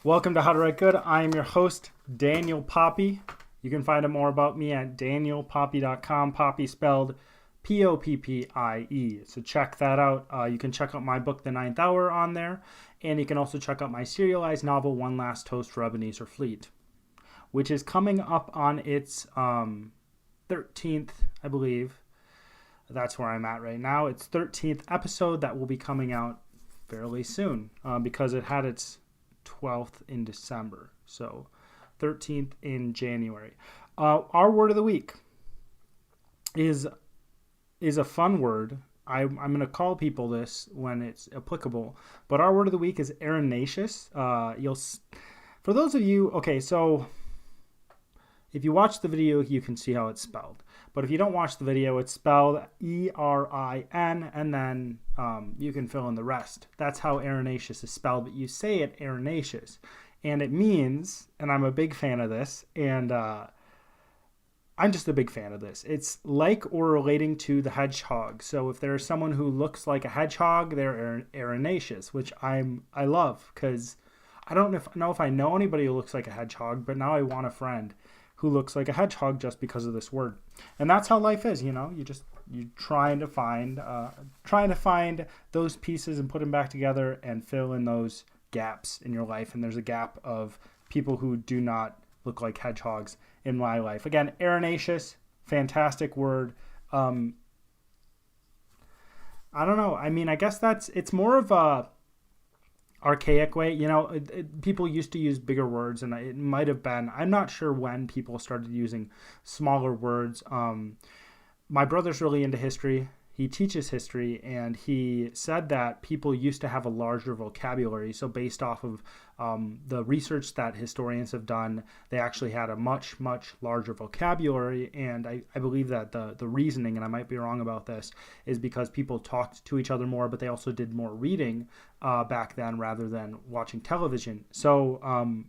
Welcome to How to Write Good. I am your host, Daniel Poppy. You can find out more about me at danielpoppy.com. Poppy spelled Poppie. So check that out. You can check out my book, The Ninth Hour, on there. And you can also check out my serialized novel, One Last Toast for Ebenezer Fleet, which is coming up on its 13th, I believe. That's where I'm at right now. It's 13th episode that will be coming out fairly soon because it had its 12th in December. So 13th in January. Our word of the week is a fun word. I'm going to call people this when it's applicable. But our word of the week is arenaceous. For those of you, okay, so if you watch the video, you can see how it's spelled. But if you don't watch the video, it's spelled E-R-I-N, and then you can fill in the rest. That's how arenaceous is spelled, but you say it arenaceous. And it means, and I'm a big fan of this, and I'm just a big fan of this. It's like or relating to the hedgehog. So if there's someone who looks like a hedgehog, they're arenaceous, which I love, because I don't know if I know anybody who looks like a hedgehog, but now I want a friend who looks like a hedgehog just because of this word. And that's how life is, you're trying to find those pieces and put them back together and fill in those gaps in your life. And there's a gap of people who do not look like hedgehogs in my life. Again, arenaceous, fantastic word. I don't know. I mean, I guess it's more of a archaic way. People used to use bigger words, and it might have been, I'm not sure when people started using smaller words. My brother's really into history. He teaches history, and he said that people used to have a larger vocabulary. So based off of the research that historians have done, they actually had a much, much larger vocabulary. And I believe that the reasoning, and I might be wrong about this, is because people talked to each other more, but they also did more reading back then rather than watching television. So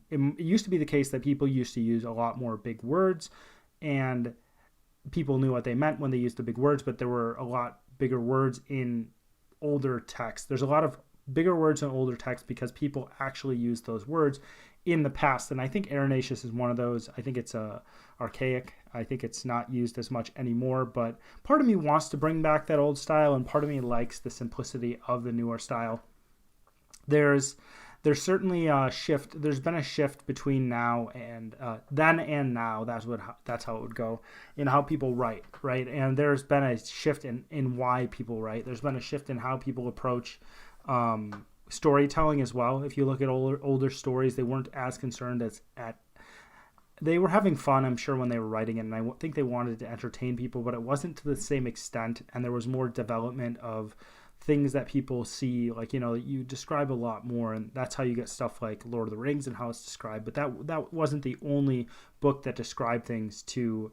it used to be the case that people used to use a lot more big words, and people knew what they meant when they used the big words, but there were a lot bigger words in older texts. There's a lot of bigger words in older texts because people actually used those words in the past. And I think arenaceous is one of those. I think it's archaic. I think it's not used as much anymore, but part of me wants to bring back that old style, and part of me likes the simplicity of the newer style. There's certainly a shift. There's been a shift between now and then and now. That's how it would go in how people write, right? And there's been a shift in why people write. There's been a shift in how people approach storytelling as well. If you look at older stories, they weren't as concerned they were having fun, I'm sure, when they were writing it, and I think they wanted to entertain people, but it wasn't to the same extent, and there was more development of things that people see, like, you describe a lot more, and that's how you get stuff like Lord of the Rings and how it's described. But that wasn't the only book that described things to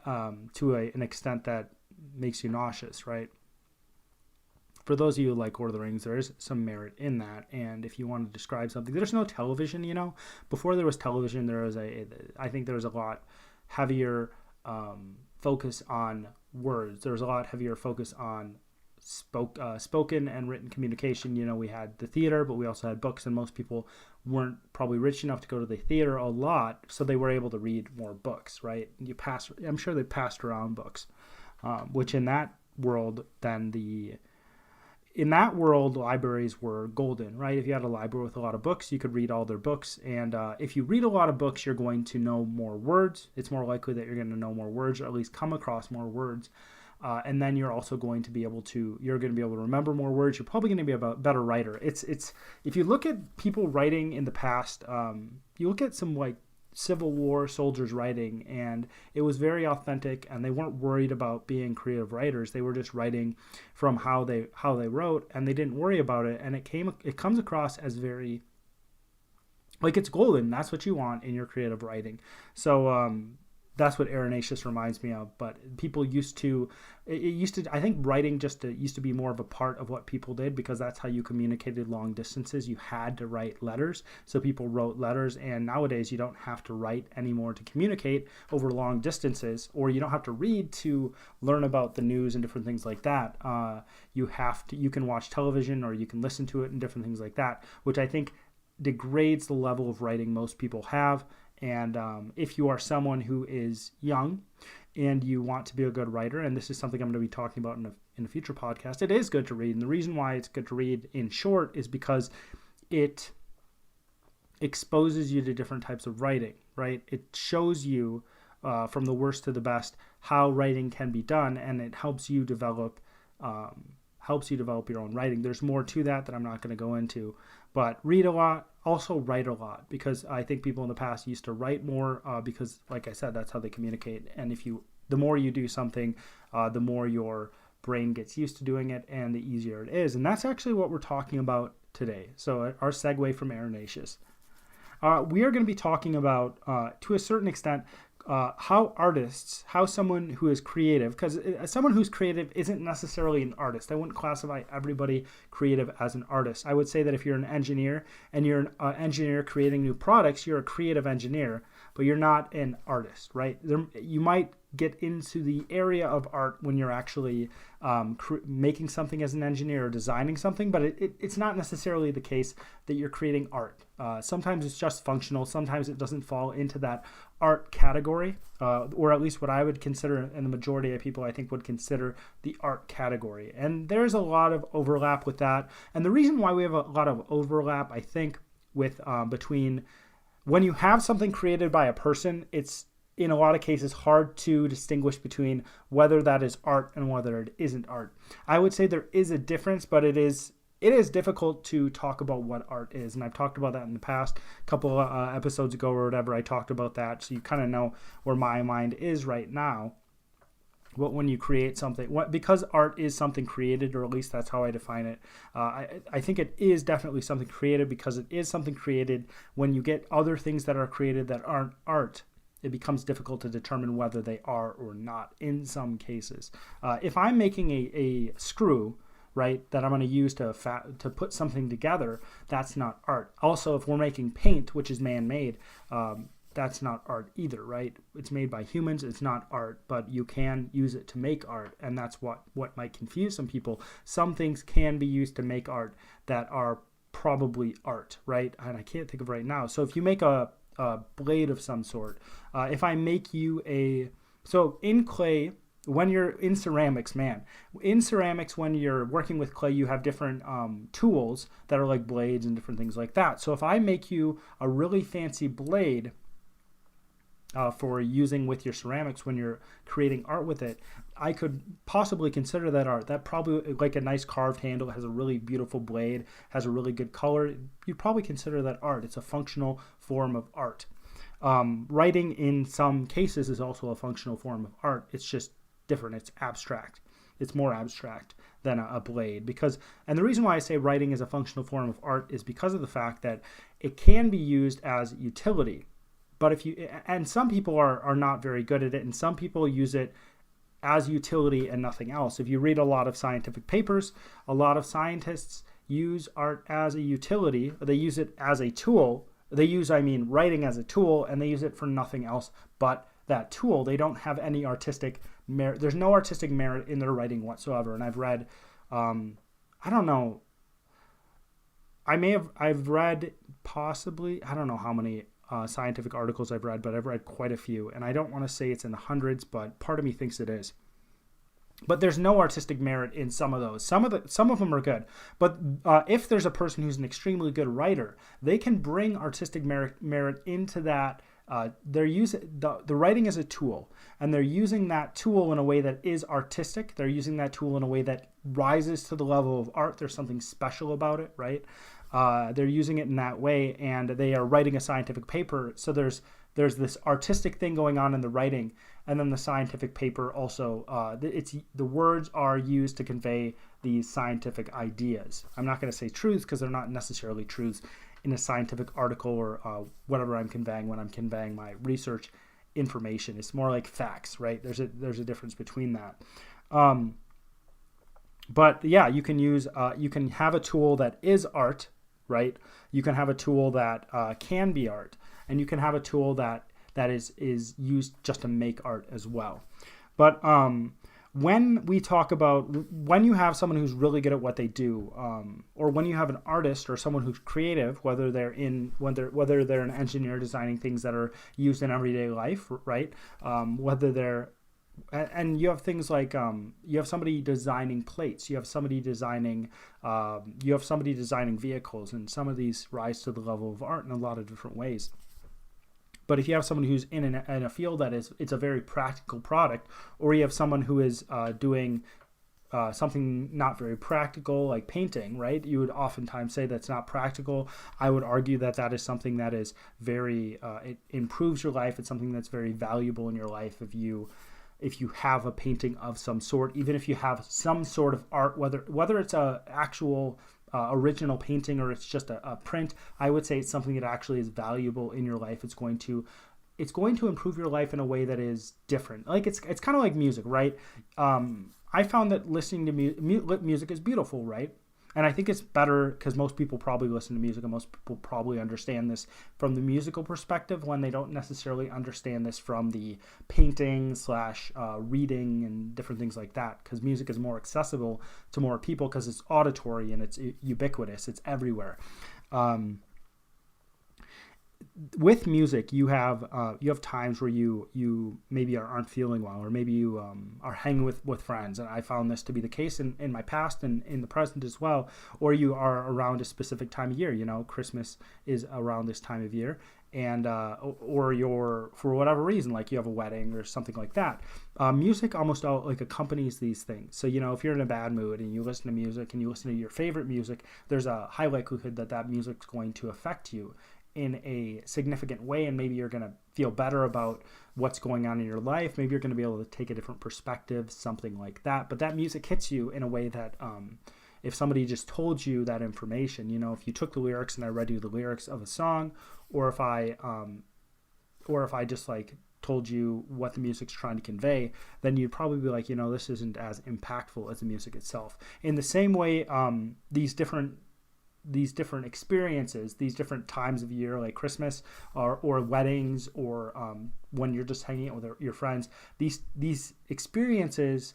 an extent that makes you nauseous, right? For those of you who like Lord of the Rings, there is some merit in that. And if you want to describe something, there's no television, Before there was television, I think there was a lot heavier focus on words. There was a lot heavier focus on spoken and written communication. We had the theater, but we also had books, and most people weren't probably rich enough to go to the theater a lot, so they were able to read more books, right? I'm sure they passed around books, which in that world, libraries were golden, right? If you had a library with a lot of books, you could read all their books, and if you read a lot of books, you're going to know more words. It's more likely that you're going to know more words, or at least come across more words. And then you're also going to be able to remember more words. You're probably going to be a better writer. It's if you look at people writing in the past, you look at some like Civil War soldiers writing, and it was very authentic, and they weren't worried about being creative writers. They were just writing from how they wrote, and they didn't worry about it. And it comes across as very like it's golden. That's what you want in your creative writing. So that's what arenaceous reminds me of. But people I think writing used to be more of a part of what people did, because that's how you communicated long distances. You had to write letters, so people wrote letters. And nowadays you don't have to write anymore to communicate over long distances, or you don't have to read to learn about the news and different things like that. You can watch television, or you can listen to it and different things like that, which I think degrades the level of writing most people have. And if you are someone who is young and you want to be a good writer, and this is something I'm going to be talking about in a future podcast, it is good to read. And the reason why it's good to read in short is because it exposes you to different types of writing, right? It shows you from the worst to the best how writing can be done, and it helps you develop your own writing. There's more to that I'm not going to go into, but read a lot, also write a lot, because I think people in the past used to write more because, like I said, that's how they communicate. And the more you do something, the more your brain gets used to doing it, and the easier it is. And that's actually what we're talking about today. So our segue from Irenaceus. We are going to be talking about, to a certain extent, how someone who is creative, because someone who's creative isn't necessarily an artist. I wouldn't classify everybody creative as an artist. I would say that if you're an engineer and you're an engineer creating new products, you're a creative engineer, but you're not an artist, right? You might get into the area of art when you're actually making something as an engineer or designing something, but it's not necessarily the case that you're creating art. Sometimes it's just functional. Sometimes it doesn't fall into that art category, or at least what I would consider, and the majority of people I think would consider the art category. And there's a lot of overlap with that. And the reason why we have a lot of overlap, I think, with between when you have something created by a person, it's in a lot of cases hard to distinguish between whether that is art and whether it isn't art. I would say there is a difference, but it is difficult to talk about what art is. And I've talked about that in the past, a couple episodes ago or whatever, I talked about that. So you kind of know where my mind is right now. But when you create something, because art is something created, or at least that's how I define it, I think it is definitely something created, because it is something created. When you get other things that are created that aren't art, it becomes difficult to determine whether they are or not in some cases. If I'm making a screw, right, that I'm going to use to put something together, that's not art. Also, if we're making paint, which is man-made, that's not art either, right? It's made by humans. It's not art, but you can use it to make art, and that's what might confuse some people. Some things can be used to make art that are probably art, right? And I can't think of right now. So if you make a blade of some sort, if I make you so in clay, when you're in ceramics, when you're working with clay, you have different tools that are like blades and different things like that. So if I make you a really fancy blade for using with your ceramics when you're creating art with it, I could possibly consider that art. That probably, like a nice carved handle, has a really beautiful blade, has a really good color. You'd probably consider that art. It's a functional form of art. Writing in some cases is also a functional form of art. It's just different. It's abstract. It's more abstract than a blade, and the reason why I say writing is a functional form of art is because of the fact that it can be used as utility. But some people are not very good at it, and some people use it as utility and nothing else. If you read a lot of scientific papers, a lot of scientists use art as a utility. They use it as a tool. Writing as a tool, and they use it for nothing else but that tool. They don't have any artistic merit. There's no artistic merit in their writing whatsoever. And I've read, I don't know, I've read possibly, I don't know how many scientific articles I've read, but I've read quite a few. And I don't want to say it's in the hundreds, but part of me thinks it is. But there's no artistic merit in some of those. Some of them are good. But if there's a person who's an extremely good writer, they can bring artistic merit into that. They're using the writing as a tool, and they're using that tool in a way that is artistic. They're using that tool in a way that rises to the level of art. There's something special about it, right? They're using it in that way, and they are writing a scientific paper. So there's this artistic thing going on in the writing, and then the scientific paper also. The words are used to convey these scientific ideas. I'm not going to say truths because they're not necessarily truths in a scientific article or whatever I'm conveying when I'm conveying my research information. It's more like facts, right? There's a difference between that. But yeah, you can have a tool that is art, right? You can have a tool that can be art, and you can have a tool that is used just to make art as well. But when we talk about when you have someone who's really good at what they do, or when you have an artist or someone who's creative, whether they're an engineer designing things that are used in everyday life, right? Whether they're and you have things like you have somebody designing plates, you have somebody designing vehicles, and some of these rise to the level of art in a lot of different ways. But if you have someone who's in a field that it's a very practical product, or you have someone who is doing something not very practical, like painting, right? You would oftentimes say that's not practical. I would argue that that is something that is very, it improves your life. It's something that's very valuable in your life if you have a painting of some sort, even if you have some sort of art, whether it's a actual original painting or it's just a print. I would say it's something that actually is valuable in your life. It's going to improve your life in a way that is different. Like it's kind of like music, right? I found that listening to music is beautiful, right? And I think it's better because most people probably listen to music and most people probably understand this from the musical perspective when they don't necessarily understand this from the painting / reading and different things like that, because music is more accessible to more people because it's auditory and it's ubiquitous. It's everywhere. With music, you have times where you maybe aren't feeling well, or maybe you are hanging with friends, and I found this to be the case in my past and in the present as well. Or you are around a specific time of year. Christmas is around this time of year, and or you're, for whatever reason, like you have a wedding or something like that. Music almost like accompanies these things. So if you're in a bad mood and you listen to music and you listen to your favorite music, there's a high likelihood that music's going to affect you in a significant way, and maybe you're going to feel better about what's going on in your life. Maybe you're going to be able to take a different perspective, something like that. But that music hits you in a way that if somebody just told you that information, if you took the lyrics and I read you the lyrics of a song, or if I just like told you what the music's trying to convey, then you'd probably be like, this isn't as impactful as the music itself. In the same way, these different experiences, these different times of year, like Christmas or weddings, or when you're just hanging out with your friends, these experiences,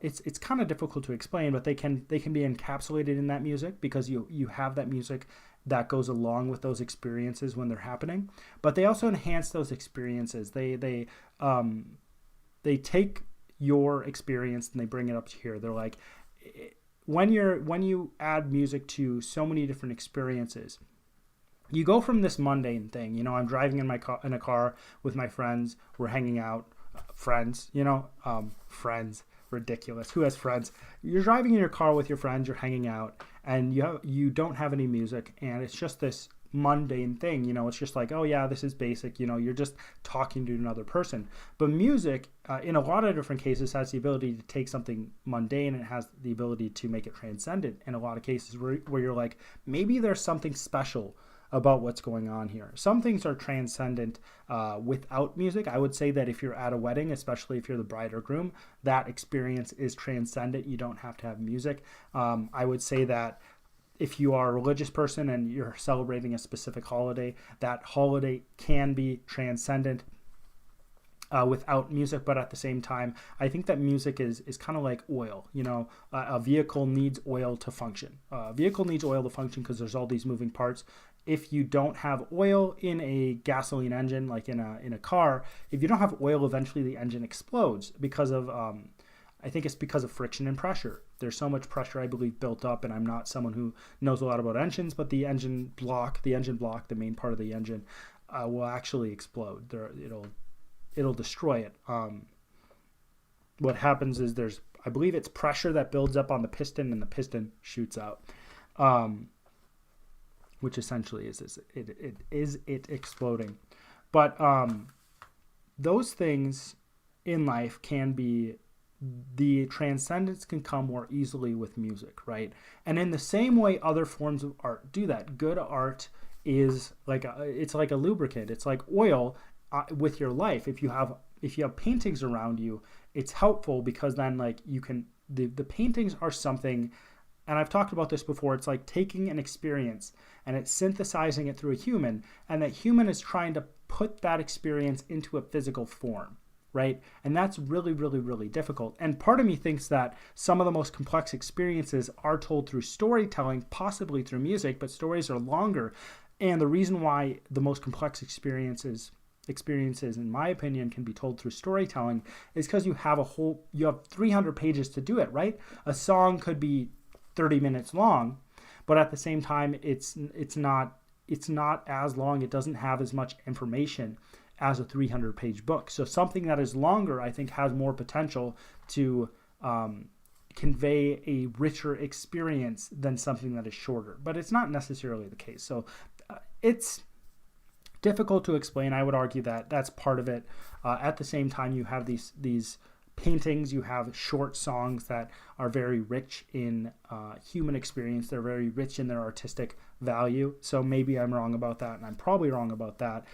it's kind of difficult to explain, but they can be encapsulated in that music, because you have that music that goes along with those experiences when they're happening. But they also enhance those experiences. They take your experience and they bring it up to here. They're like, when you add music to so many different experiences, you go from this mundane thing. I'm driving in a car with my friends. We're hanging out. Friends. Friends. Ridiculous. Who has friends? You're driving in your car with your friends. You're hanging out, and you don't have any music, and it's just this mundane thing. It's just like, oh yeah, this is basic. You're just talking to another person. But music, in a lot of different cases, has the ability to take something mundane and has the ability to make it transcendent in a lot of cases, where you're like, maybe there's something special about what's going on here. Some things are transcendent without music. I would say that if you're at a wedding, especially if you're the bride or groom, that experience is transcendent. You don't have to have music. I would say that if you are a religious person and you're celebrating a specific holiday, that holiday can be transcendent without music. But at the same time, I think that music is kind of like oil. A vehicle needs oil to function. A vehicle needs oil to function because there's all these moving parts. If you don't have oil in a gasoline engine, like in a car, if you don't have oil, eventually the engine explodes because of I think it's because of friction and pressure. There's so much pressure, I believe, built up, and I'm not someone who knows a lot about engines, but the engine block, the main part of the engine, will actually explode. It'll destroy it. What happens is I believe it's pressure that builds up on the piston, and the piston shoots out, which essentially is it exploding. But those things in life can be. The transcendence can come more easily with music, right? And in the same way other forms of art do that. Good art is it's like a lubricant. It's like oil with your life. If you have paintings around you, it's helpful because then the paintings are something, and I've talked about this before, it's like taking an experience and it's synthesizing it through a human, and that human is trying to put that experience into a physical form. right? And that's really, really, really difficult. And part of me thinks that some of the most complex experiences are told through storytelling, possibly through music, but stories are longer. And the reason why the most complex experiences in my opinion can be told through storytelling is because you have 300 pages to do it, right? A song could be 30 minutes long, but at the same time it's not as long. It doesn't have as much information as a 300-page book. So something that is longer, I think, has more potential to convey a richer experience than something that is shorter. But it's not necessarily the case. So it's difficult to explain. I would argue that that's part of it. At the same time, you have these paintings, you have short songs that are very rich in human experience. They're very rich in their artistic value. So maybe I'm wrong about that, and I'm probably wrong about that.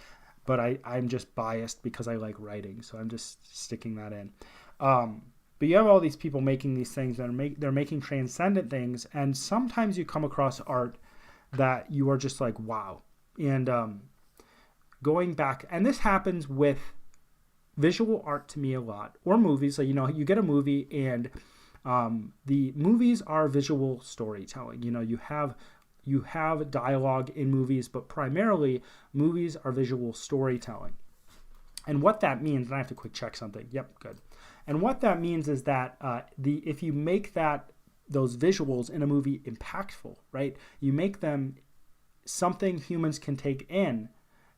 But I'm just biased because I like writing, so I'm just sticking that in. But you have all these people making these things, and they're making transcendent things, and sometimes you come across art that you are just like, wow. And going back, and this happens with visual art to me a lot, or movies. So, you get a movie, and the movies are visual storytelling. You have dialogue in movies, but primarily movies are visual storytelling. And what that means, and I have to quick check something. Yep, good. And what that means is that if you make those visuals in a movie impactful, right? You make them something humans can take in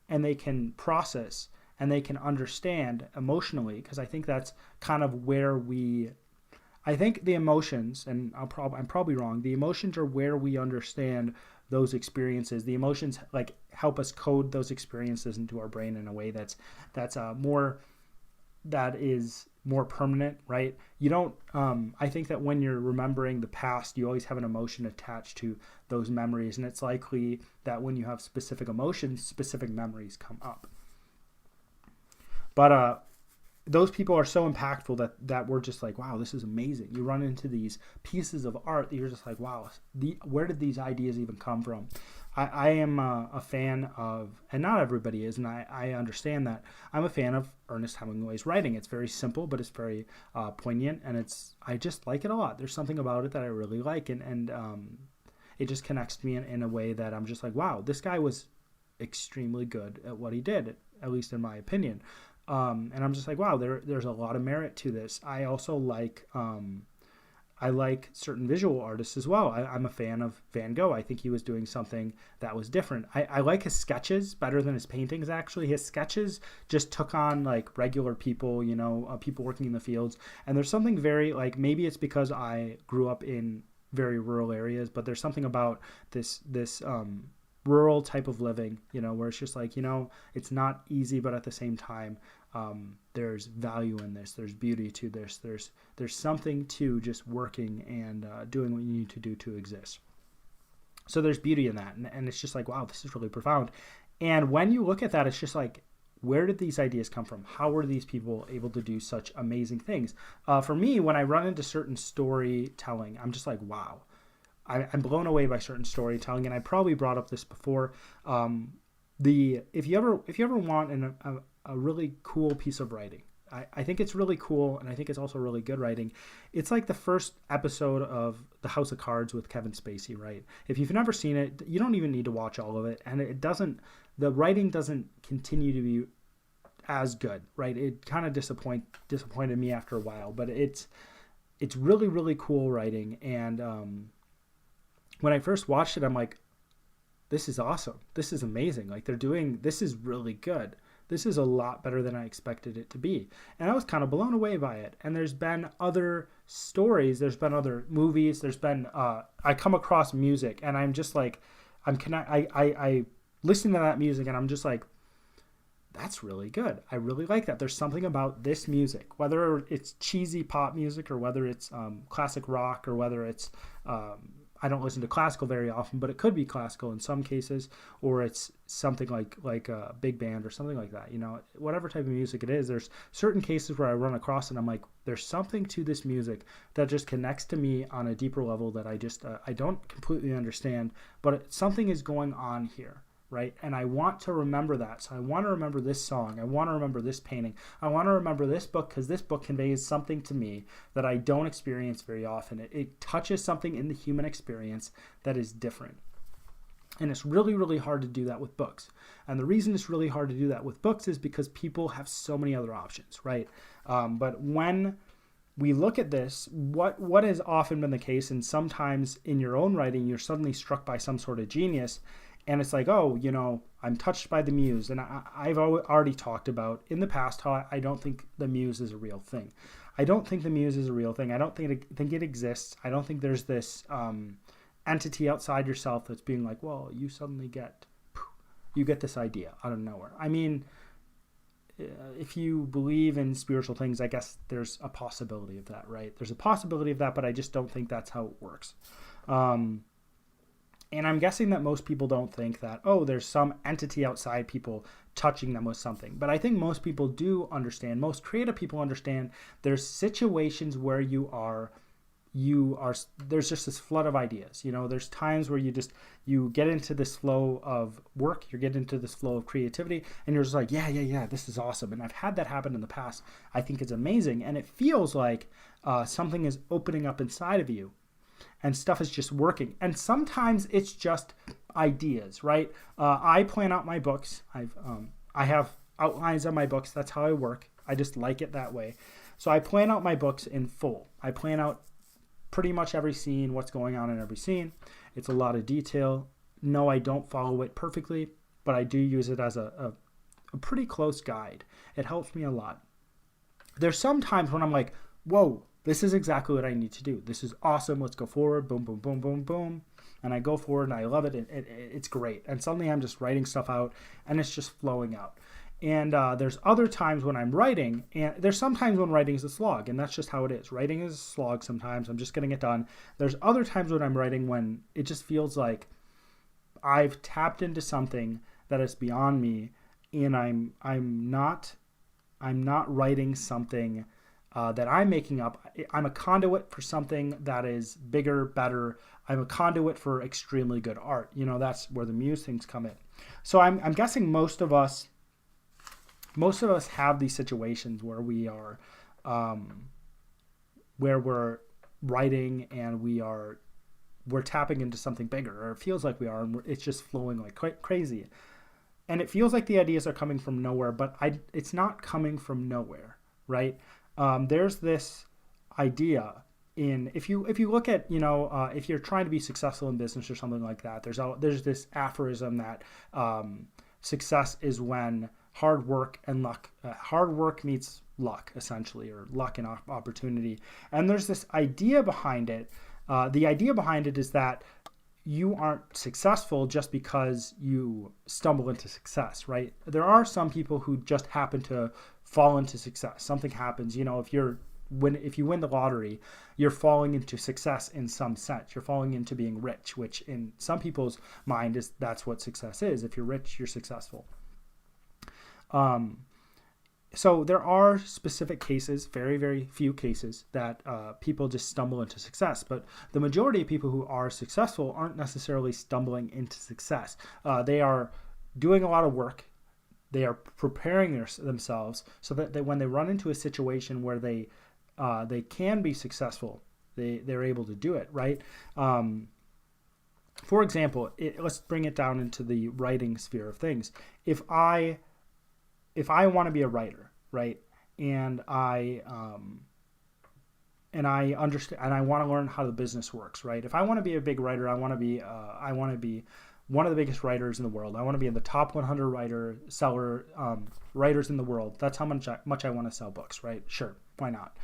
and they can process and they can understand emotionally, because I think that's kind of where I think the emotions, and I'm probably wrong, the emotions are where we understand those experiences. The emotions help us code those experiences into our brain in a way that is more permanent, right? You don't I think that when you're remembering the past, you always have an emotion attached to those memories, and it's likely that when you have specific emotions, specific memories come up. But those people are so impactful that we're just like, wow, this is amazing. You run into these pieces of art that you're just like, wow, where did these ideas even come from? I am a fan of, and not everybody is, and I understand that. I'm a fan of Ernest Hemingway's writing. It's very simple, but it's very poignant, and I just like it a lot. There's something about it that I really like, and it just connects to me in a way that I'm just like, wow, this guy was extremely good at what he did, at least in my opinion. And I'm just like, wow, there's a lot of merit to this. I also like certain visual artists as well. I'm a fan of Van Gogh. I think he was doing something that was different. I like his sketches better than his paintings, actually. His sketches just took on regular people, people working in the fields. And there's something very, maybe it's because I grew up in very rural areas, but there's something about this rural type of living, where it's just it's not easy, but at the same time, there's value in this. There's beauty to this. There's something to just working and doing what you need to do to exist. So there's beauty in that, and it's just like, wow, this is really profound. And when you look at that, it's just like, where did these ideas come from? How were these people able to do such amazing things? For me, when I run into certain storytelling, I'm just like, wow. I'm blown away by certain storytelling, and I probably brought up this before. If you ever want a really cool piece of writing, I think it's really cool, and I think it's also really good writing. It's like the first episode of The House of Cards with Kevin Spacey, right? If you've never seen it, you don't even need to watch all of it, and the writing doesn't continue to be as good, right? It kind of disappointed me after a while, but it's really, really cool writing, and when I first watched it, I'm like, this is awesome. This is amazing. This is really good. This is a lot better than I expected it to be. And I was kind of blown away by it. And there's been other stories. There's been other movies. There's been, I come across music, and I'm just like, I listen to that music, and I'm just like, that's really good. I really like that. There's something about this music, whether it's cheesy pop music or whether it's classic rock or whether it's, I don't listen to classical very often, but it could be classical in some cases, or it's something like a big band or something like that. Whatever type of music it is, there's certain cases where I run across and I'm like, there's something to this music that just connects to me on a deeper level that I just I don't completely understand, but something is going on here, right? And I want to remember that. So I want to remember this song. I want to remember this painting. I want to remember this book because this book conveys something to me that I don't experience very often. It touches something in the human experience that is different. And it's really, really hard to do that with books. And the reason it's really hard to do that with books is because people have so many other options, right? But when we look at this, what has often been the case, and sometimes in your own writing, you're suddenly struck by some sort of genius, and it's like, oh, I'm touched by the Muse. And I've already talked about in the past how I don't think the Muse is a real thing. I don't think the Muse is a real thing. I don't think it exists. I don't think there's this entity outside yourself that's being like, well, you suddenly get this idea out of nowhere. I mean, if you believe in spiritual things, I guess there's a possibility of that, right? There's a possibility of that, but I just don't think that's how it works. And I'm guessing that most people don't think that, oh, there's some entity outside people touching them with something. But I think most people do understand, most creative people understand there's situations where there's just this flood of ideas. There's times where you get into this flow of work, you get into this flow of creativity, and you're just like, yeah, this is awesome. And I've had that happen in the past. I think it's amazing. And it feels like something is opening up inside of you and stuff is just working. And sometimes it's just ideas, right? I plan out my books. I have outlines on my books. That's how I work. I just like it that way. So I plan out my books in full. I plan out pretty much every scene, what's going on in every scene. It's a lot of detail. No, I don't follow it perfectly, but I do use it as a pretty close guide. It helps me a lot. There's some times when I'm like, whoa, this is exactly what I need to do. This is awesome. Let's go forward. Boom, boom, boom, boom, boom. And I go forward and I love it. It's great. And suddenly I'm just writing stuff out and it's just flowing out. And there's other times when I'm writing, and there's sometimes when writing is a slog, and that's just how it is. Writing is a slog sometimes. I'm just getting it done. There's other times when I'm writing when it just feels like I've tapped into something that is beyond me, and I'm not writing something that I'm making up. I'm a conduit for something that is bigger, better. I'm a conduit for extremely good art. That's where the Muse things come in. So I'm guessing most of us have these situations where we are, where we're writing and we're tapping into something bigger, or it feels like we are, and it's just flowing like crazy. And it feels like the ideas are coming from nowhere, but it's not coming from nowhere, right? There's this idea if you look at, if you're trying to be successful in business or something like that, there's this aphorism that success is when hard work meets luck, essentially, or luck and opportunity. And there's this idea behind it. The idea behind it is that you aren't successful just because you stumble into success, right? There are some people who just happen to fall into success. Something happens, if you win the lottery, you're falling into success in some sense. You're falling into being rich, which in some people's mind that's what success is. If you're rich, you're successful. So there are specific cases, very, very few cases, that people just stumble into success. But the majority of people who are successful aren't necessarily stumbling into success. They are doing a lot of work. They are preparing themselves so that when they run into a situation where they can be successful, they're able to do it, right? For example, let's bring it down into the writing sphere of things. If I want to be a writer, right, and I understand, and I want to learn how the business works, right? If I want to be a big writer, I want to be one of the biggest writers in the world. I want to be in the top 100 writers in the world. That's how much I want to sell books, right? Sure, why not?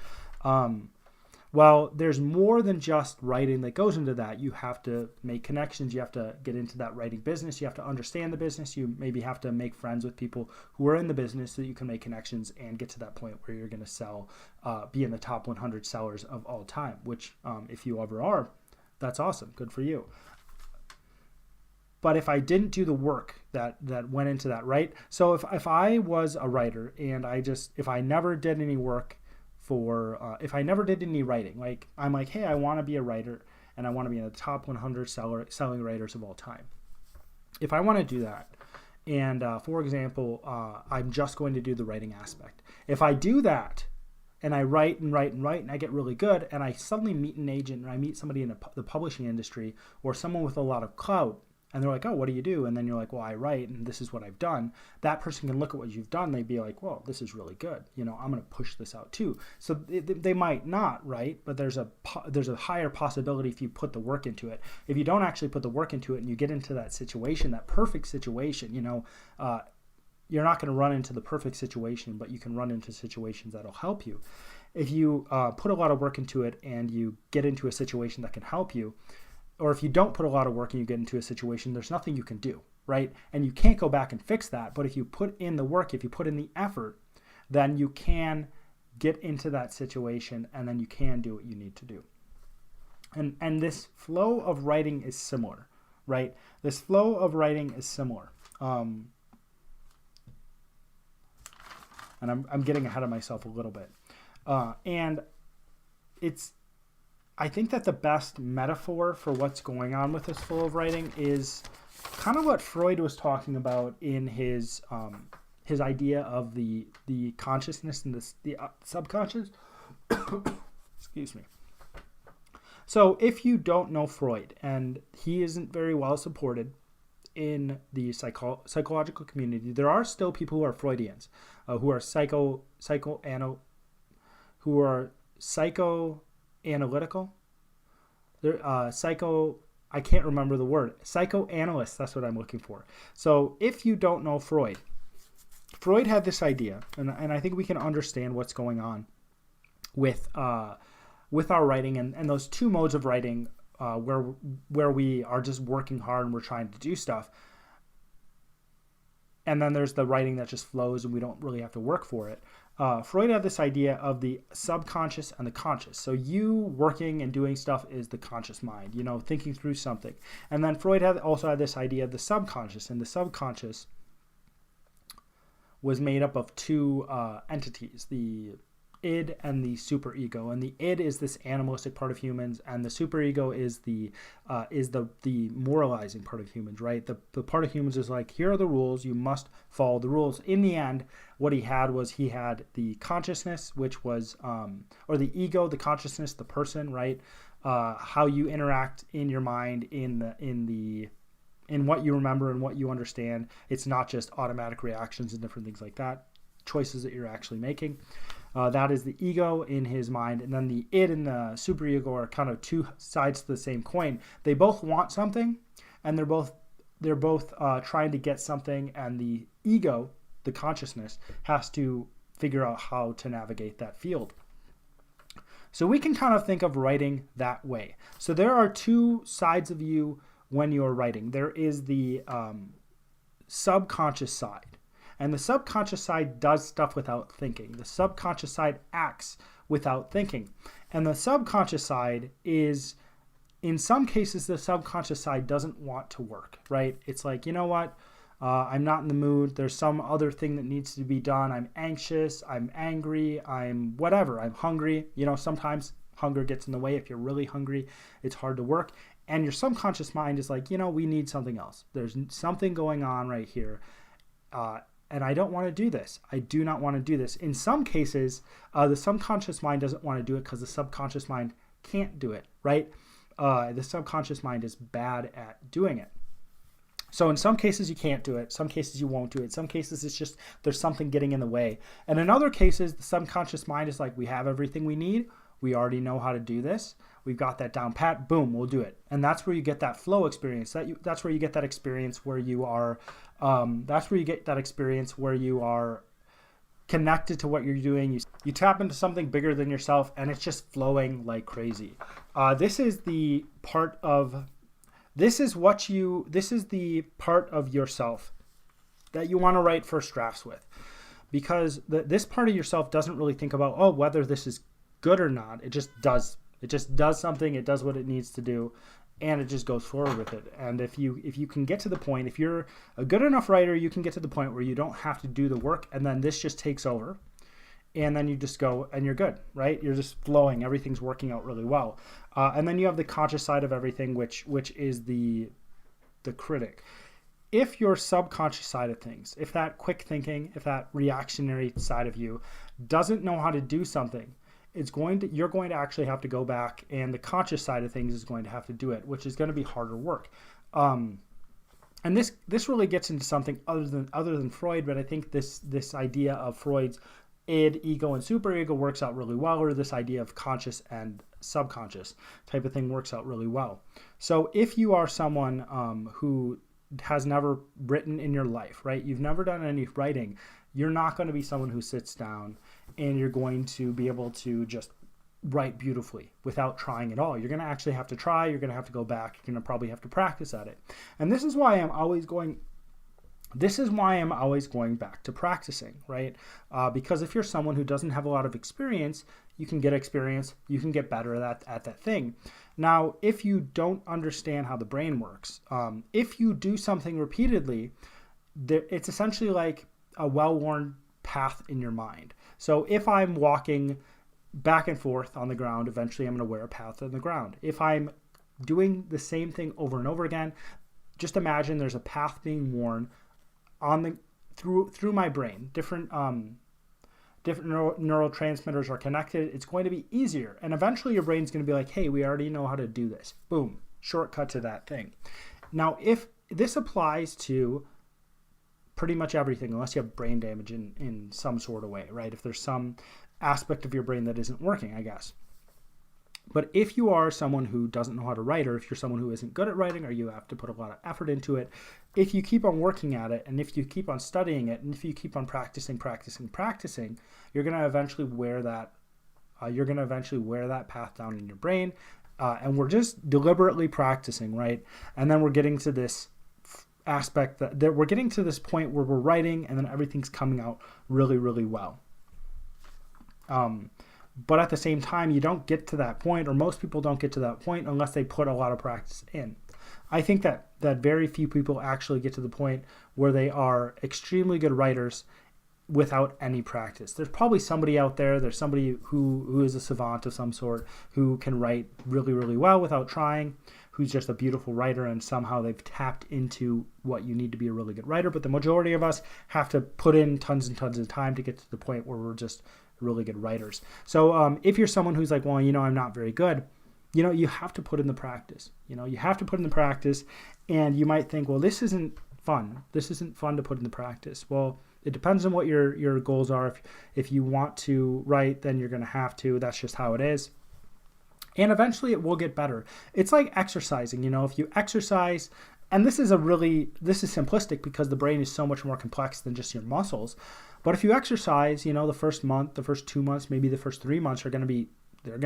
Well, there's more than just writing that goes into that. You have to make connections. You have to get into that writing business. You have to understand the business. You maybe have to make friends with people who are in the business so that you can make connections and get to that point where you're going to sell, be in the top 100 sellers of all time, which if you ever are, that's awesome. Good for you. But if I didn't do the work that went into that, right? So if I was a writer and if I never did any work if I never did any writing, like I'm like, hey, I want to be a writer and I want to be in the top 100 selling writers of all time. If I want to do that, And for example, I'm just going to do the writing aspect. If I do that and I write and write and write and I get really good and I suddenly meet an agent or I meet somebody in the publishing industry or someone with a lot of clout and they're like, oh, what do you do? And then you're like, well, I write and this is what I've done. That person can look at what you've done. They'd be like, well, this is really good. You know, I'm going to push this out too. So they might not, right? But there's a higher possibility if you put the work into it. If you don't actually put the work into it and you get into that situation, that perfect situation, you know, you're not going to run into the perfect situation, but you can run into situations that'll help you. If you put a lot of work into it and you get into a situation that can help you, or if you don't put a lot of work and you get into a situation, there's nothing you can do, right? And you can't go back and fix that. But if you put in the work, if you put in the effort, then you can get into that situation and then you can do what you need to do. And this flow of writing is similar, right? This flow of writing is similar. And I'm getting ahead of myself a little bit. And I think that the best metaphor for what's going on with this flow of writing is kind of what Freud was talking about in his idea of the consciousness and the subconscious. Excuse me. So if you don't know Freud, and he isn't very well supported in the psychological community, there are still people who are Freudians, who are psychoanalytical. I can't remember the word. Psychoanalysts, that's what I'm looking for. So if you don't know Freud had this idea, and I think we can understand what's going on with our writing and those two modes of writing where we are just working hard and we're trying to do stuff. And then there's the writing that just flows and we don't really have to work for it. Freud had this idea of the subconscious and the conscious. So you working and doing stuff is the conscious mind, you know, thinking through something. And then Freud also had this idea of the subconscious, and the subconscious was made up of two entities, the id and the superego. And the id is this animalistic part of humans, and the superego is the moralizing part of humans, right? The part of humans is like, here are the rules, you must follow the rules. In the end, what he had the consciousness, which was or the ego, the consciousness, the person, right? How you interact in your mind in what you remember and what you understand. It's not just automatic reactions and different things like that, choices that you're actually making. That is the ego in his mind. And then the id and the superego are kind of two sides to the same coin. They both want something, and they're both trying to get something, and the ego, the consciousness, has to figure out how to navigate that field. So we can kind of think of writing that way. So there are two sides of you when you're writing. There is the subconscious side. And the subconscious side does stuff without thinking. The subconscious side acts without thinking. And the subconscious side is, in some cases, the subconscious side doesn't want to work, right? It's like, you know what? I'm not in the mood. There's some other thing that needs to be done. I'm anxious. I'm angry. I'm whatever. I'm hungry. You know, sometimes hunger gets in the way. If you're really hungry, it's hard to work. And your subconscious mind is like, you know, we need something else. There's something going on right here. And I don't want to do this. I do not want to do this. In some cases, the subconscious mind doesn't want to do it because the subconscious mind can't do it, right? The subconscious mind is bad at doing it. So in some cases you can't do it. Some cases you won't do it. Some cases it's just there's something getting in the way. And in other cases, the subconscious mind is like, we have everything we need. We already know how to do this. We've got that down pat. Boom, we'll do it. And that's where you get that flow experience. That's where you get that experience where you are. That's where you get that experience where you are connected to what you're doing. You tap into something bigger than yourself, and it's just flowing like crazy. This is the part of yourself that you want to write first drafts with, because this part of yourself doesn't really think about whether this is good or not. It just does. It just does something. It does what it needs to do, and it just goes forward with it. And if you can get to the point, if you're a good enough writer, you can get to the point where you don't have to do the work, and then this just takes over, and then you just go and you're good, right? You're just flowing. Everything's working out really well. And then you have the conscious side of everything, which is the critic. if your subconscious side of things, if that quick thinking, if that reactionary side of you doesn't know how to do something, you're going to actually have to go back, and the conscious side of things is going to have to do it, which is going to be harder work. And this really gets into something other than Freud, but I think this idea of Freud's id, ego, and superego works out really well, or this idea of conscious and subconscious type of thing works out really well. So if you are someone who has never written in your life, right? You've never done any writing. You're not going to be someone who sits down and you're going to be able to just write beautifully without trying at all. You're going to actually have to try. You're going to have to go back. You're going to probably have to practice at it. And this is why I'm always going back to practicing, right? Because if you're someone who doesn't have a lot of experience, you can get experience, you can get better at that thing. Now, if you don't understand how the brain works, if you do something repeatedly, it's essentially like a well-worn path in your mind. So if I'm walking back and forth on the ground, eventually I'm going to wear a path on the ground. If I'm doing the same thing over and over again, just imagine there's a path being worn through my brain. Different neurotransmitters are connected. It's going to be easier, and eventually your brain's going to be like, hey, we already know how to do this. Boom, shortcut to that thing. Now, if this applies to pretty much everything, unless you have brain damage in some sort of way, right? If there's some aspect of your brain that isn't working, I guess. But if you are someone who doesn't know how to write, or if you're someone who isn't good at writing, or you have to put a lot of effort into it, if you keep on working at it, and if you keep on studying it, and if you keep on practicing, you're going to eventually wear that. Path down in your brain, and we're just deliberately practicing, right? And then we're getting to this aspect that we're getting to this point where we're writing, and then everything's coming out really, really well. But at the same time, you don't get to that point, or most people don't get to that point unless they put a lot of practice in. I think that very few people actually get to the point where they are extremely good writers without any practice. There's probably somebody out there, there's somebody who is a savant of some sort, who can write really, really well without trying, who's just a beautiful writer, and somehow they've tapped into what you need to be a really good writer. But the majority of us have to put in tons and tons of time to get to the point where we're just really good writers. So if you're someone who's like, well, I'm not very good, you have to put in the practice. You have to put in the practice, and you might think, well, this isn't fun. This isn't fun to put in the practice. Well, it depends on what your goals are. If you want to write, then you're going to have to. That's just how it is. And eventually it will get better. It's like exercising. If you exercise, and this is simplistic because the brain is so much more complex than just your muscles. But if you exercise, the first month, the first 2 months, maybe the first 3 months they're going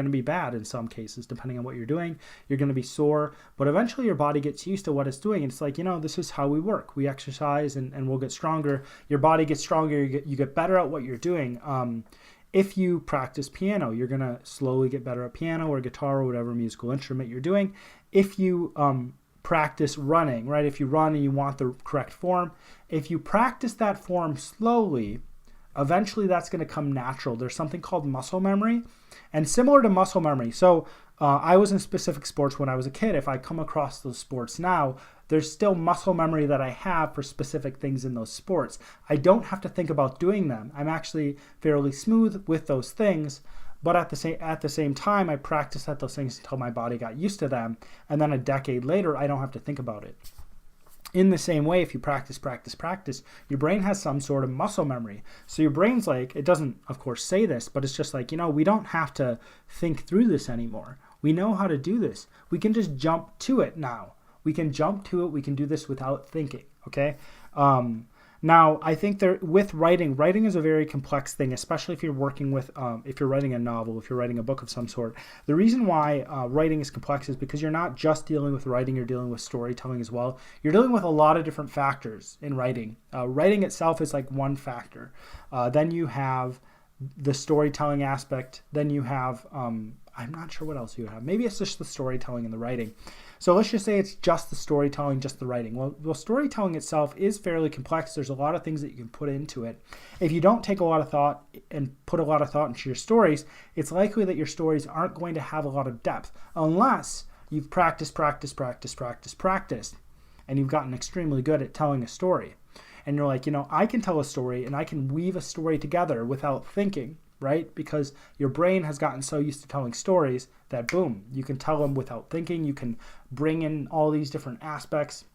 to be bad in some cases, depending on what you're doing. You're going to be sore, but eventually your body gets used to what it's doing. It's like, this is how we work. We exercise and we'll get stronger. Your body gets stronger. You get better at what you're doing. If you practice piano, you're going to slowly get better at piano or guitar or whatever musical instrument you're doing. If you practice running, right? If you run and you want the correct form, if you practice that form slowly, eventually that's going to come natural. There's something called muscle memory, and similar to muscle memory. So I was in specific sports when I was a kid. If I come across those sports now, there's still muscle memory that I have for specific things in those sports. I don't have to think about doing them. I'm actually fairly smooth with those things. But at the same time, I practiced at those things until my body got used to them. And then a decade later, I don't have to think about it. In the same way, if you practice, your brain has some sort of muscle memory. So your brain's like, it doesn't, of course, say this, but it's just like, we don't have to think through this anymore. We know how to do this. We can just jump to it now. We can jump to it. We can do this without thinking, okay? Now, I think with writing is a very complex thing, especially if you're working with, if you're writing a novel, if you're writing a book of some sort. The reason why writing is complex is because you're not just dealing with writing, you're dealing with storytelling as well. You're dealing with a lot of different factors in writing. Writing itself is like one factor. Then you have the storytelling aspect. Then you have, I'm not sure what else you have. Maybe it's just the storytelling and the writing. So let's just say it's just the storytelling, just the writing. Well, storytelling itself is fairly complex. There's a lot of things that you can put into it. If you don't take a lot of thought and put a lot of thought into your stories, it's likely that your stories aren't going to have a lot of depth unless you've practiced. and you've gotten extremely good at telling a story. And you're like, I can tell a story and I can weave a story together without thinking, right? Because your brain has gotten so used to telling stories that boom, you can tell them without thinking. You can bring in all these different aspects.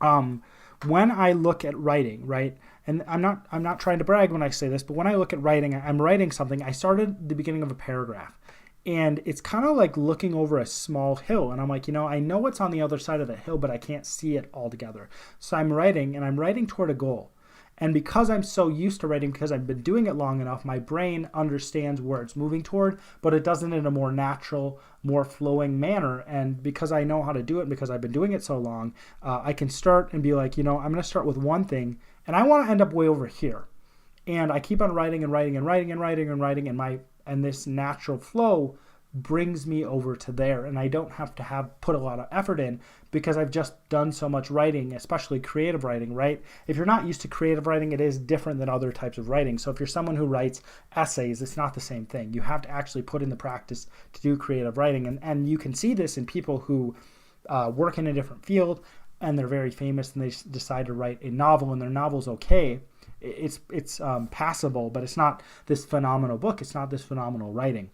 When I look at writing, right, and I'm not trying to brag when I say this, but when I look at writing, I'm writing something. I started the beginning of a paragraph, and it's kind of like looking over a small hill, and I'm like, I know what's on the other side of the hill, but I can't see it all together. So I'm writing, and I'm writing toward a goal. And because I'm so used to writing, because I've been doing it long enough, my brain understands where it's moving toward, but it does it in a more natural, more flowing manner. And because I know how to do it, because I've been doing it so long, I can start and be like, I'm going to start with one thing, and I want to end up way over here. And I keep on writing and writing and writing and writing and writing, and this natural flow brings me over to there, and I don't have to put a lot of effort in because I've just done so much writing, especially creative writing, right? If you're not used to creative writing, it is different than other types of writing. So if you're someone who writes essays, it's not the same thing. You have to actually put in the practice to do creative writing, and you can see this in people who work in a different field and they're very famous and they decide to write a novel, and their novel's okay. It's passable, but it's not this phenomenal book. It's not this phenomenal writing.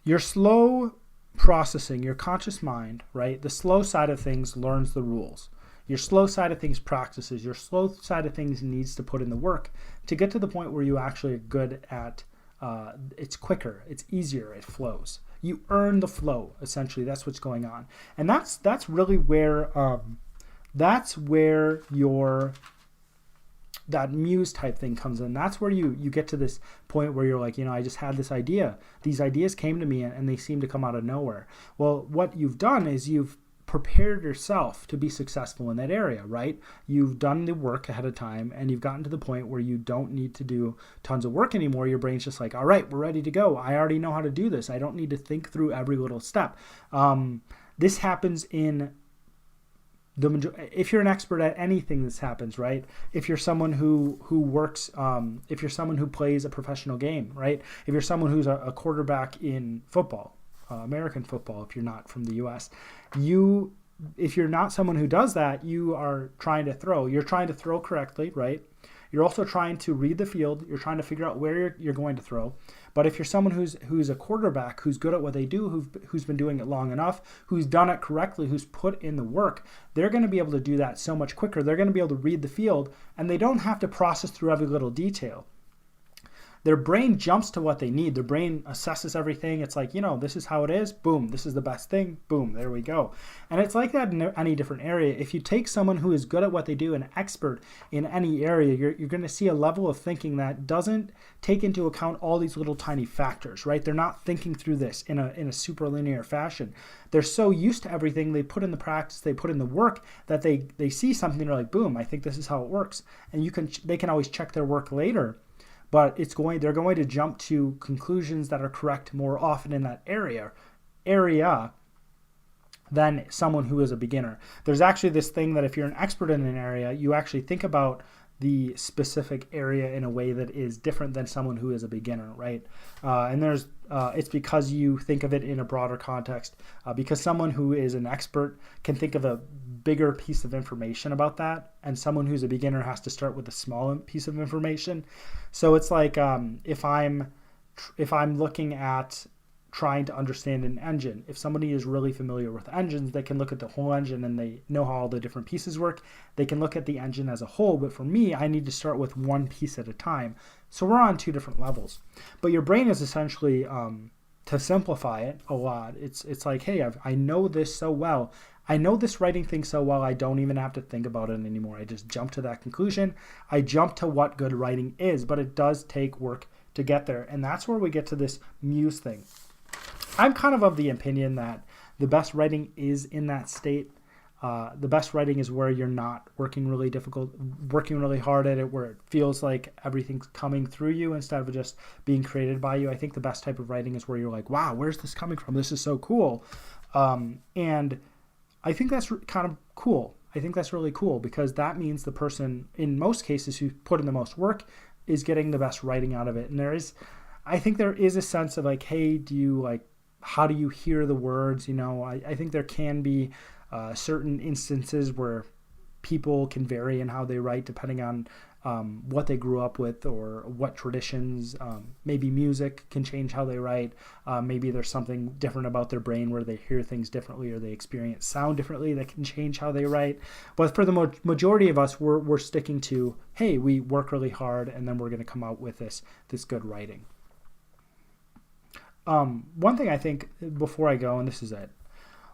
Your slow processing, your conscious mind, right? The slow side of things learns the rules. Your slow side of things practices. Your slow side of things needs to put in the work to get to the point where you actually are good at, it's quicker, it's easier, it flows. You earn the flow, essentially. That's what's going on. And that's really where, that muse type thing comes in. That's where you get to this point where you're like, I just had this idea. These ideas came to me and they seem to come out of nowhere. Well, what you've done is you've prepared yourself to be successful in that area, right? You've done the work ahead of time, and you've gotten to the point where you don't need to do tons of work anymore. Your brain's just like, all right, we're ready to go. I already know how to do this. I don't need to think through every little step. This happens in if you're an expert at anything, this happens, right? If you're someone who works, if you're someone who plays a professional game, right? If you're someone who's a quarterback in football, American football, if you're not from the U.S., if you're not someone who does that, you are trying to throw. You're trying to throw correctly, right? You're also trying to read the field. You're trying to figure out where you're going to throw. But if you're someone who's a quarterback, who's good at what they do, who's been doing it long enough, who's done it correctly, who's put in the work, they're going to be able to do that so much quicker. They're going to be able to read the field, and they don't have to process through every little detail. Their brain jumps to what they need. Their brain assesses everything. It's like, this is how it is. Boom, this is the best thing. Boom, there we go. And it's like that in any different area. If you take someone who is good at what they do, an expert in any area, you're going to see a level of thinking that doesn't take into account all these little tiny factors, right? They're not thinking through this in a super linear fashion. They're so used to everything. They put in the practice, they put in the work, that they see something, they're like, boom, I think this is how it works. And they can always check their work later. But they're going to jump to conclusions that are correct more often in that area than someone who is a beginner. There's actually this thing that if you're an expert in an area, you actually think about the specific area in a way that is different than someone who is a beginner, right? And it's because you think of it in a broader context, because someone who is an expert can think of a bigger piece of information about that, and someone who's a beginner has to start with a small piece of information. So it's like if I'm looking at trying to understand an engine, if somebody is really familiar with engines, they can look at the whole engine and they know how all the different pieces work. They can look at the engine as a whole, but for me, I need to start with one piece at a time. So we're on two different levels. But your brain is essentially, to simplify it a lot, it's like, hey, I know this so well. I know this writing thing so well, I don't even have to think about it anymore. I just jump to that conclusion. I jump to what good writing is, but it does take work to get there. And that's where we get to this muse thing. I'm kind of the opinion that the best writing is in that state. The best writing is where you're not working really hard at it, where it feels like everything's coming through you instead of just being created by you. I think the best type of writing is where you're like, wow, where's this coming from? This is so cool. And I think that's kind of cool. I think that's really cool because that means the person, in most cases, who put in the most work is getting the best writing out of it. And I think there is a sense of like, hey, how do you hear the words? I think there can be certain instances where people can vary in how they write depending on what they grew up with or what traditions. Maybe music can change how they write. Maybe there's something different about their brain where they hear things differently or they experience sound differently that can change how they write. But for the majority of us, we're sticking to, hey, we work really hard and then we're going to come out with this good writing. One thing I think before I go, and this is it,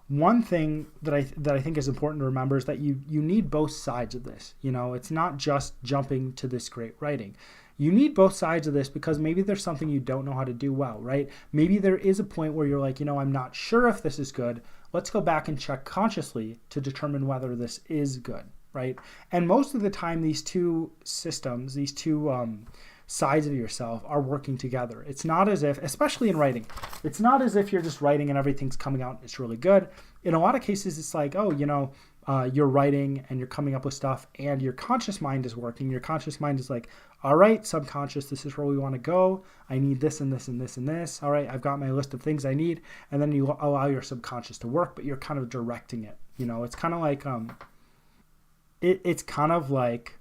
one thing that I think is important to remember is that you need both sides of this. It's not just jumping to this great writing. You need both sides of this because maybe there's something you don't know how to do well, right? Maybe there is a point where you're like, I'm not sure if this is good. Let's go back and check consciously to determine whether this is good, right? And most of the time, these two systems, these two sides of yourself are working together. It's not as if, especially in writing, it's not as if you're just writing and everything's coming out and it's really good. In a lot of cases, it's like, you're writing and you're coming up with stuff and your conscious mind is working. Your conscious mind is like, all right, subconscious, this is where we want to go. I need this and this and this and this. All right, I've got my list of things I need. And then you allow your subconscious to work, but you're kind of directing it. It's kind of like, it's kind of like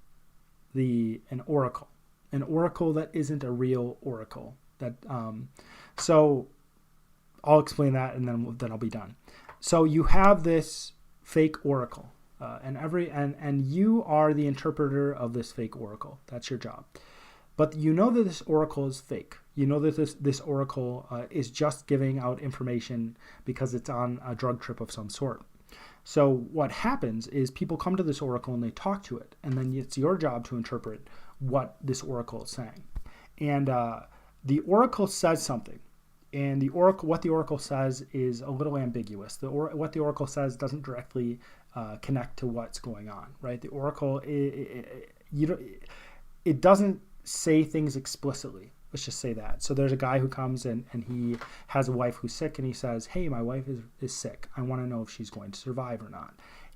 an oracle. An oracle that isn't a real oracle. So I'll explain that and then I'll be done. So you have this fake oracle, and you are the interpreter of this fake oracle. That's your job. But you know that this oracle is fake. You know that this oracle is just giving out information because it's on a drug trip of some sort. So what happens is people come to this oracle and they talk to it, and then it's your job to interpret what this oracle is saying. And the oracle says something, and what the oracle says is a little ambiguous. What the oracle says doesn't directly connect to what's going on, right? The oracle, it doesn't say things explicitly. Let's just say that. So there's a guy who comes and he has a wife who's sick, and he says, hey, my wife is sick. I want to know if she's going to survive or not.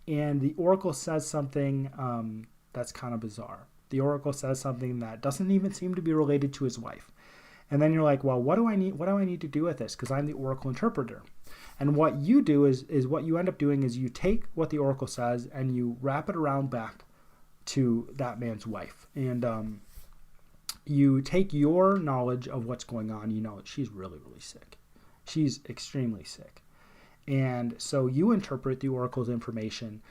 And the oracle says something that's kind of bizarre. The oracle says something that doesn't even seem to be related to his wife. And then you're like, well, what do I need to do with this? Because I'm the oracle interpreter. And what you do is what you end up doing is you take what the oracle says and you wrap it around back to that man's wife. And you take your knowledge of what's going on. She's really, really sick. She's extremely sick. And so you interpret the oracle's information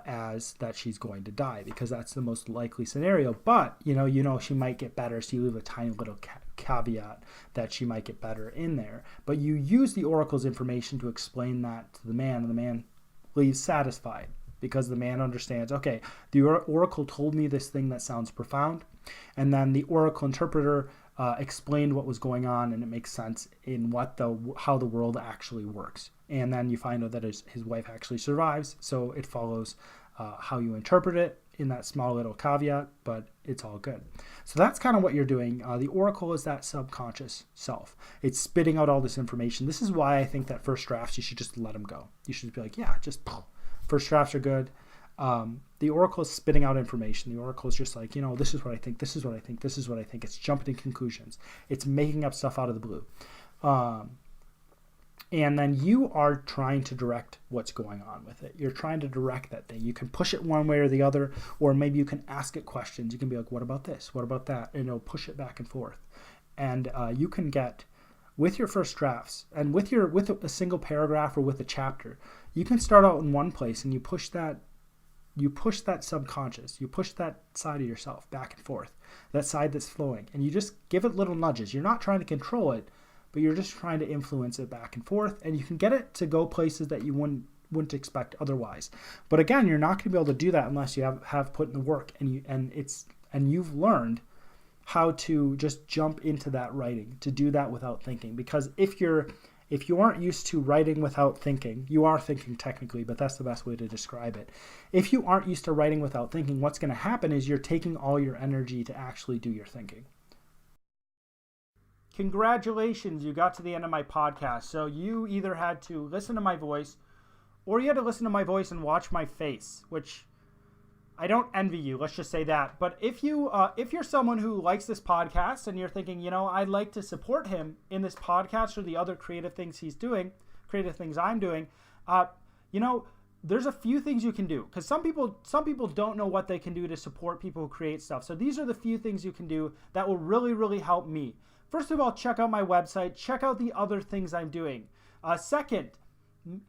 as that she's going to die because that's the most likely scenario. But, she might get better. So you leave a tiny little caveat that she might get better in there. But you use the oracle's information to explain that to the man, and the man leaves satisfied because the man understands, okay, the oracle told me this thing that sounds profound. And then the oracle interpreter explained what was going on, and it makes sense in how the world actually works. And then you find out that his wife actually survives, so it follows how you interpret it in that small little caveat, but it's all good. So that's kind of what you're doing. The oracle is that subconscious self. It's spitting out all this information. This is why I think that first drafts, you should just let them go. You should be like, yeah, just first drafts are good. The oracle is spitting out information. The oracle is just like, this is what I think, this is what I think, this is what I think. It's jumping to conclusions. It's making up stuff out of the blue. And then you are trying to direct what's going on with it. You're trying to direct that thing. You can push it one way or the other, or maybe you can ask it questions. You can be like, what about this? What about that? And it'll push it back and forth. And you can get, with your first drafts, and with a single paragraph or with a chapter, you can start out in one place and you push that subconscious, you push that side of yourself back and forth, that side that's flowing, and you just give it little nudges. You're not trying to control it, but you're just trying to influence it back and forth, and you can get it to go places that you wouldn't expect otherwise. But again, you're not going to be able to do that unless you have put in the work and you've learned how to just jump into that writing, to do that without thinking. Because if you aren't used to writing without thinking, you are thinking technically, but that's the best way to describe it. If you aren't used to writing without thinking, what's going to happen is you're taking all your energy to actually do your thinking. Congratulations, you got to the end of my podcast. So you either had to listen to my voice or you had to listen to my voice and watch my face, which I don't envy you. Let's just say that. But if you're someone who likes this podcast and you're thinking, I'd like to support him in this podcast or the other creative things he's doing, creative things I'm doing, there's a few things you can do, because some people don't know what they can do to support people who create stuff. So these are the few things you can do that will really, really help me. First of all, check out my website. Check out the other things I'm doing. Second,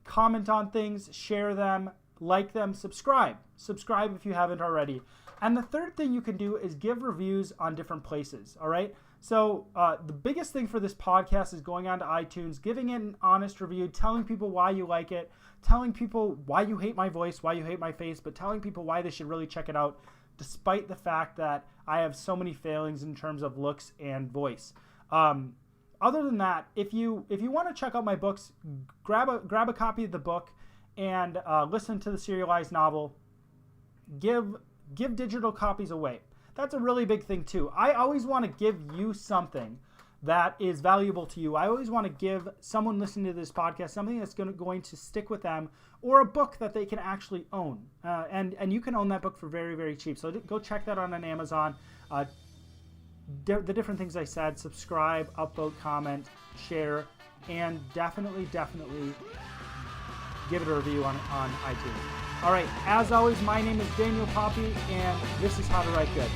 comment on things, share them, like them, subscribe. Subscribe if you haven't already. And the third thing you can do is give reviews on different places, all right? So the biggest thing for this podcast is going on to iTunes, giving it an honest review, telling people why you like it, telling people why you hate my voice, why you hate my face, but telling people why they should really check it out, despite the fact that I have so many failings in terms of looks and voice. Other than that, if you want to check out my books, grab a copy of the book and listen to the serialized novel. Give digital copies away. That's a really big thing too. I always want to give you something that is valuable to you. I always want to give someone listening to this podcast something that's going to stick with them, or a book that they can actually own. And you can own that book for very, very cheap. So go check that out on Amazon. The different things I said: subscribe, upvote, comment, share, and definitely give it a review on iTunes. All right, as always, my name is Daniel Poppy, and this is How to Write Good.